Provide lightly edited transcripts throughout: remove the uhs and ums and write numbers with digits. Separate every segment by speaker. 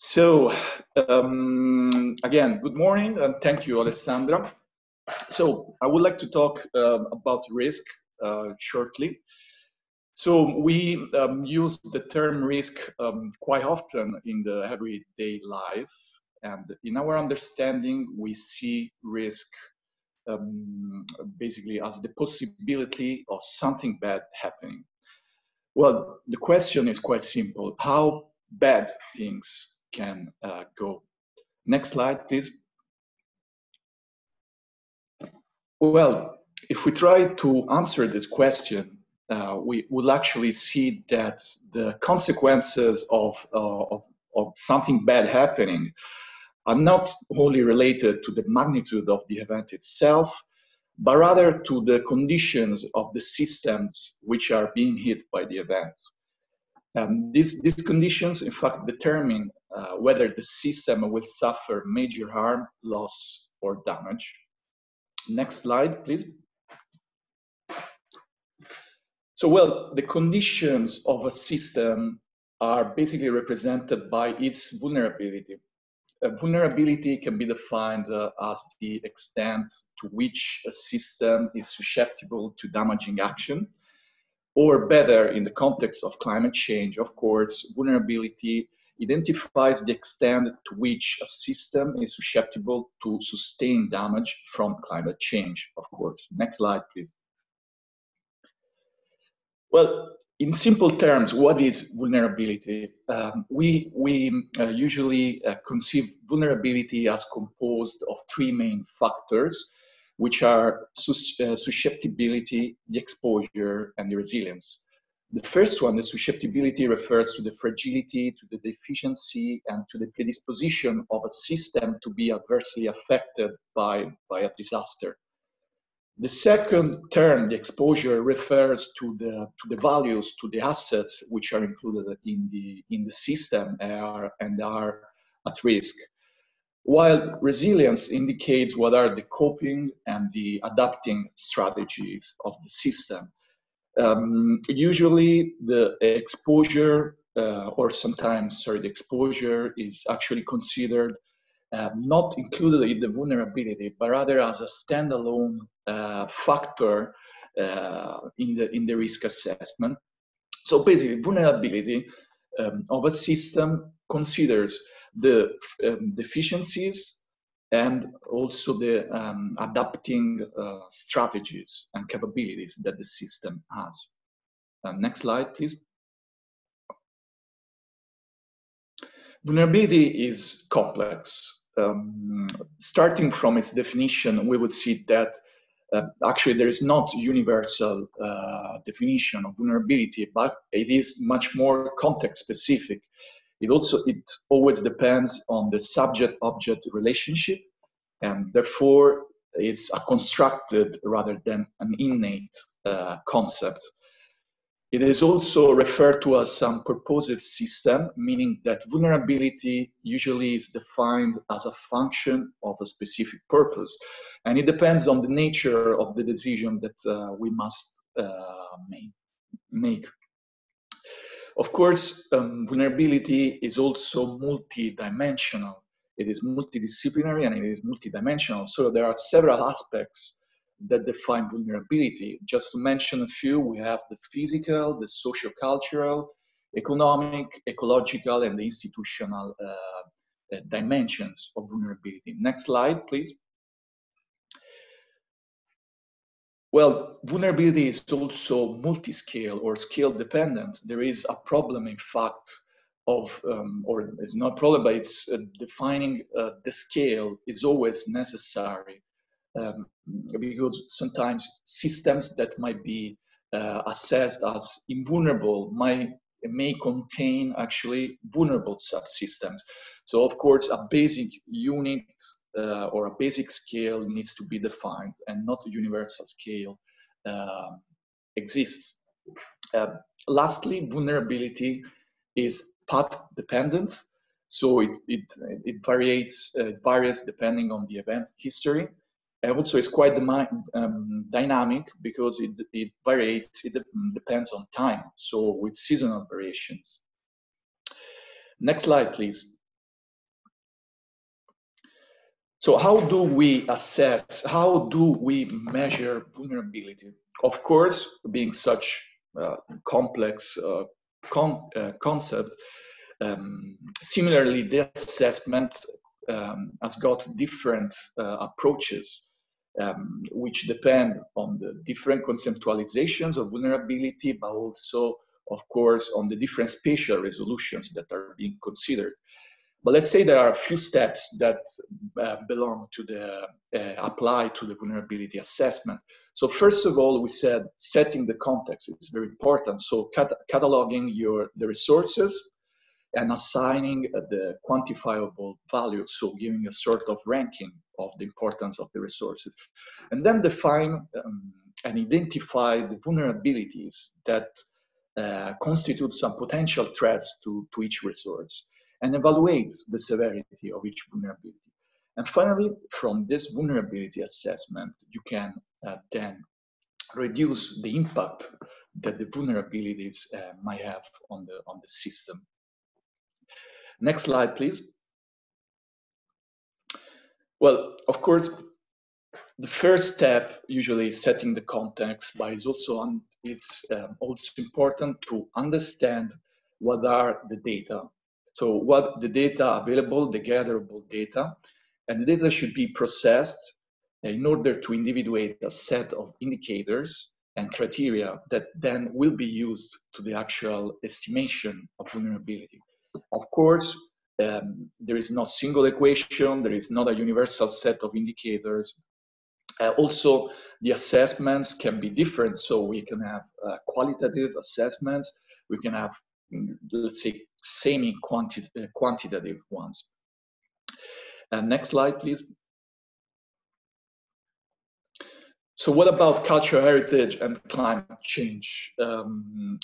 Speaker 1: So, again, good morning and thank you, Alessandra. So, I would like to talk about risk shortly. So, we use the term risk quite often in the everyday life, and in our understanding, we see risk basically as the possibility of something bad happening. Well, the question is quite simple. How bad things can go? Next slide, please. Well, if we try to answer this question, we will actually see that the consequences of something bad happening are not only related to the magnitude of the event itself, but rather to the conditions of the systems which are being hit by the event. And these conditions, in fact, determine whether the system will suffer major harm, loss, or damage. Next slide, please. So, well, the conditions of a system are basically represented by its vulnerability. Vulnerability can be defined as the extent to which a system is susceptible to damaging action, or better, in the context of climate change, of course, vulnerability identifies the extent to which a system is susceptible to sustain damage from climate change, of course. Next slide, please. Well, in simple terms, what is vulnerability? We usually conceive vulnerability as composed of three main factors, which are susceptibility, the exposure, and the resilience. The first one, the susceptibility, refers to the fragility, to the deficiency, and to the predisposition of a system to be adversely affected by a disaster. The second term, the exposure, refers to the values, to the assets which are included in the system and are at risk. While resilience indicates what are the coping and the adapting strategies of the system. Usually the exposure, the exposure is actually considered not included in the vulnerability, but rather as a standalone factor in the risk assessment. So basically, vulnerability of a system considers the deficiencies and also the adapting strategies and capabilities that the system has. Next slide, please. Vulnerability is complex. Starting from its definition, we would see that actually there is not universal definition of vulnerability, but it is much more context specific. It always depends on the subject-object relationship, and therefore it's a constructed rather than an innate concept. It is also referred to as some purposive system, meaning that vulnerability usually is defined as a function of a specific purpose. And it depends on the nature of the decision that we must make. Of course, vulnerability is also multidimensional. It is multidisciplinary and it is multidimensional. So there are several aspects that define vulnerability. Just to mention a few, we have the physical, the socio-cultural, economic, ecological, and the institutional dimensions of vulnerability. Next slide, please. Well, vulnerability is also multi-scale or scale dependent. There is a problem, in fact, of, or it's not a problem, but it's defining the scale is always necessary. Because sometimes systems that might be assessed as invulnerable may contain actually vulnerable subsystems. So of course, a basic unit or a basic scale needs to be defined, and not a universal scale exists. Lastly, vulnerability is path dependent. So it varies depending on the event history. And also it's quite dynamic because it varies, it depends on time, so with seasonal variations. Next slide, please. So how do we assess, how do we measure vulnerability? Of course, being such complex concepts, similarly, the assessment has got different approaches, which depend on the different conceptualizations of vulnerability, but also, of course, on the different spatial resolutions that are being considered. But let's say there are a few steps that belong to the, apply to the vulnerability assessment. So first of all, we said setting the context is very important. So cataloging the resources and assigning the quantifiable value. So giving a sort of ranking of the importance of the resources. And then define and identify the vulnerabilities that constitute some potential threats to each resource, and evaluate the severity of each vulnerability. And finally, from this vulnerability assessment, you can then reduce the impact that the vulnerabilities might have on the system. Next slide, please. Well, of course, the first step usually is setting the context, but it's also important to understand what are the data. So what the data available, the gatherable data, and the data should be processed in order to individuate a set of indicators and criteria that then will be used to the actual estimation of vulnerability. Of course, there is no single equation, there is not a universal set of indicators. Also, the assessments can be different. So we can have qualitative assessments, we can have, let's say, semi-quantitative ones. Next slide, please. So what about cultural heritage and climate change?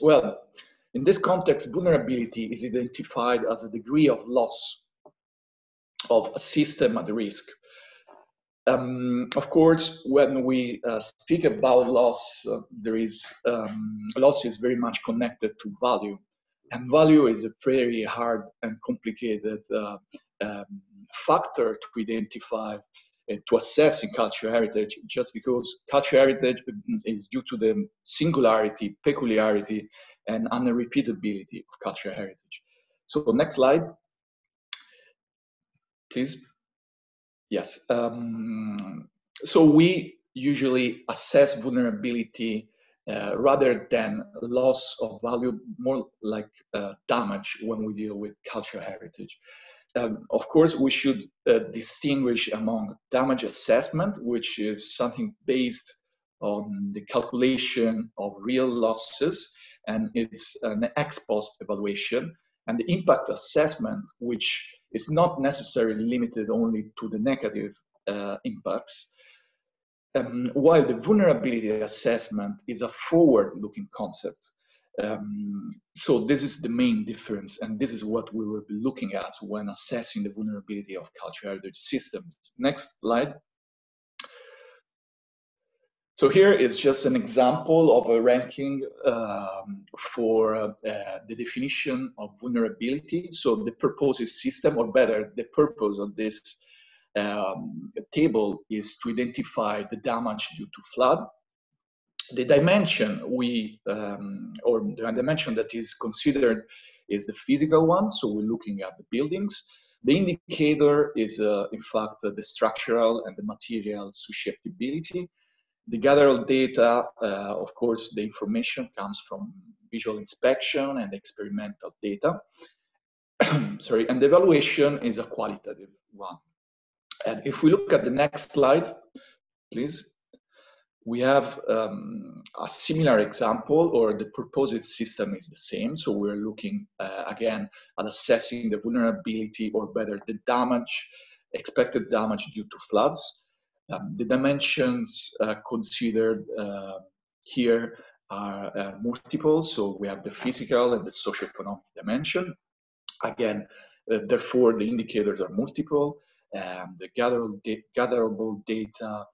Speaker 1: Well, in this context, vulnerability is identified as a degree of loss of a system at risk. Of course, when we speak about loss, loss is very much connected to value. And value is a very hard and complicated factor to identify, to assess in cultural heritage, just because cultural heritage is due to the singularity, peculiarity, and unrepeatability of cultural heritage. So next slide, please. Yes. So we usually assess vulnerability rather than loss of value, more like damage when we deal with cultural heritage. Of course, we should distinguish among damage assessment, which is something based on the calculation of real losses, and it's an ex post evaluation, and the impact assessment, which is not necessarily limited only to the negative impacts, while the vulnerability assessment is a forward-looking concept. So this is the main difference, and this is what we will be looking at when assessing the vulnerability of cultural heritage systems. Next slide. So here is just an example of a ranking for the definition of vulnerability. So the proposed system, or better, the purpose of this table is to identify the damage due to flood. The dimension or the dimension that is considered is the physical one. So we're looking at the buildings. The indicator is, in fact, the structural and the material susceptibility. The gathered data, of course, the information comes from visual inspection and experimental data. Sorry, and the evaluation is a qualitative one. And if we look at the next slide, please, we have a similar example, or the proposed system is the same. So we're looking again at assessing the vulnerability, or better, the damage, expected damage due to floods. The dimensions considered here are multiple. So we have the physical and the socioeconomic dimension. Again, therefore, the indicators are multiple. The gatherable data,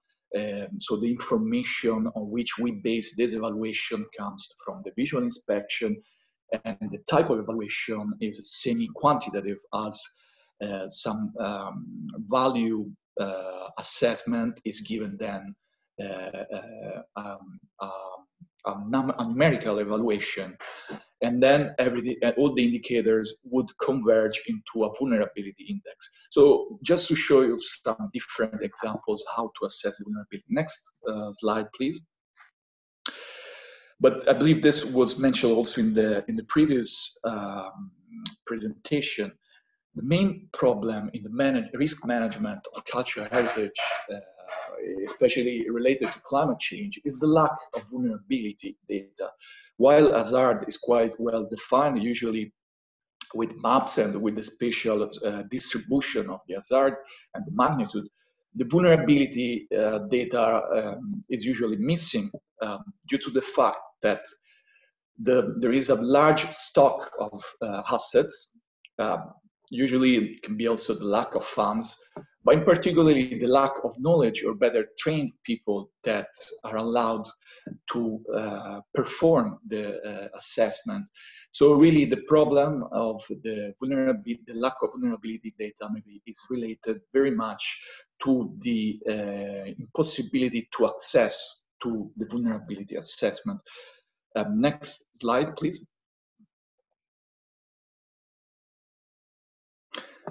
Speaker 1: so the information on which we base this evaluation comes from the visual inspection, and the type of evaluation is semi-quantitative, as some value assessment is given then a numerical evaluation, and then all the indicators would converge into a vulnerability index. So just to show you some different examples how to assess the vulnerability. Next slide, please. But I believe this was mentioned also in the previous presentation. The main problem in the risk management of cultural heritage, especially related to climate change, is the lack of vulnerability data. While hazard is quite well defined, usually with maps and with the spatial distribution of the hazard and the magnitude, the vulnerability data is usually missing due to the fact that there is a large stock of assets. Usually it can be also the lack of funds, but in particularly the lack of knowledge or better trained people that are allowed to perform the assessment. So really the problem of the lack of vulnerability data maybe is related very much to the impossibility to access to the vulnerability assessment. Next slide, please.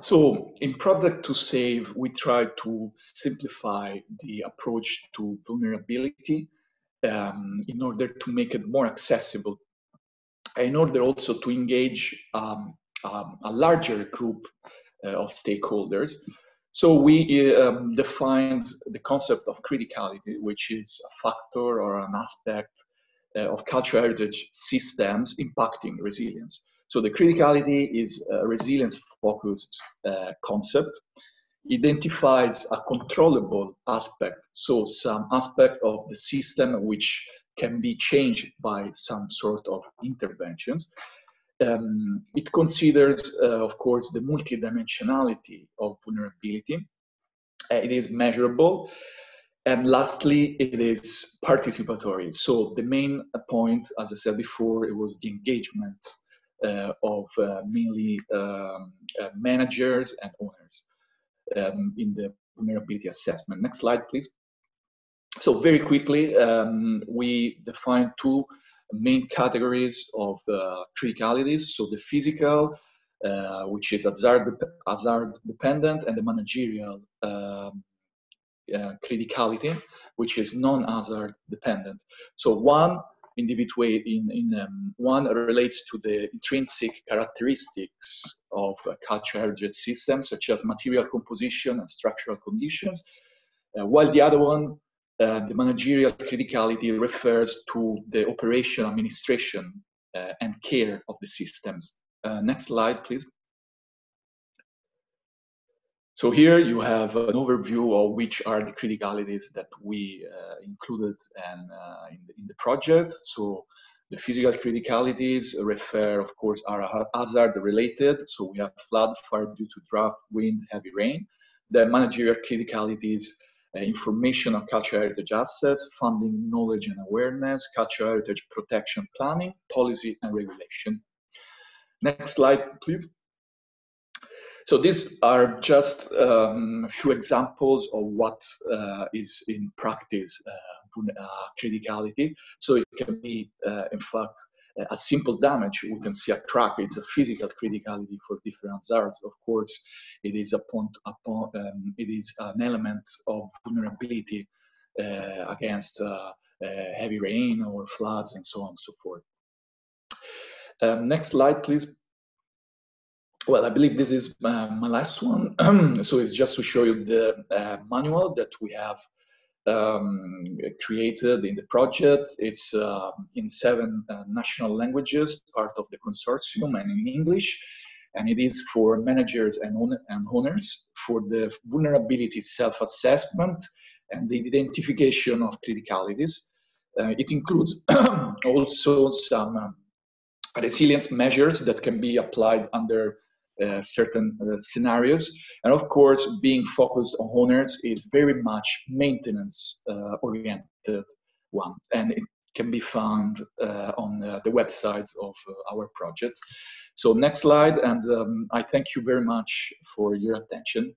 Speaker 1: So in ProteCHt2save, we try to simplify the approach to vulnerability in order to make it more accessible, in order also to engage a larger group of stakeholders. So we defined the concept of criticality, which is a factor or an aspect of cultural heritage systems impacting resilience. So the criticality is a resilience-focused concept. Identifies a controllable aspect, so some aspect of the system which can be changed by some sort of interventions. It considers, of course, the multidimensionality of vulnerability. It is measurable. And lastly, it is participatory. So the main point, as I said before, it was the engagement of mainly managers and owners in the vulnerability assessment. Next slide, please. So very quickly, we define two main categories of criticalities. So the physical, which is hazard dependent, and the managerial criticality, which is non-hazard dependent. So one one relates to the intrinsic characteristics of cultural heritage systems, such as material composition and structural conditions, while the other one, the managerial criticality, refers to the operation, administration, and care of the systems. Next slide, please. So here you have an overview of which are the criticalities that we included in the project. So the physical criticalities refer, of course, are hazard related. So we have flood, fire due to drought, wind, heavy rain. The managerial criticalities, information on cultural heritage assets, funding, knowledge and awareness, cultural heritage protection planning, policy and regulation. Next slide, please. So these are just a few examples of what is in practice criticality. So it can be, in fact, a simple damage. We can see a crack. It's a physical criticality for different hazards. Of course, it is it is an element of vulnerability against heavy rain or floods and so on and so forth. Next slide, please. Well, I believe this is my last one. So it's just to show you the manual that we have created in the project. It's in 7 national languages, part of the consortium, and in English. And it is for managers and owners for the vulnerability self-assessment and the identification of criticalities. It includes also some resilience measures that can be applied under certain scenarios, and of course being focused on owners is very much maintenance oriented one, and it can be found on the website of our project. So next slide, and I thank you very much for your attention.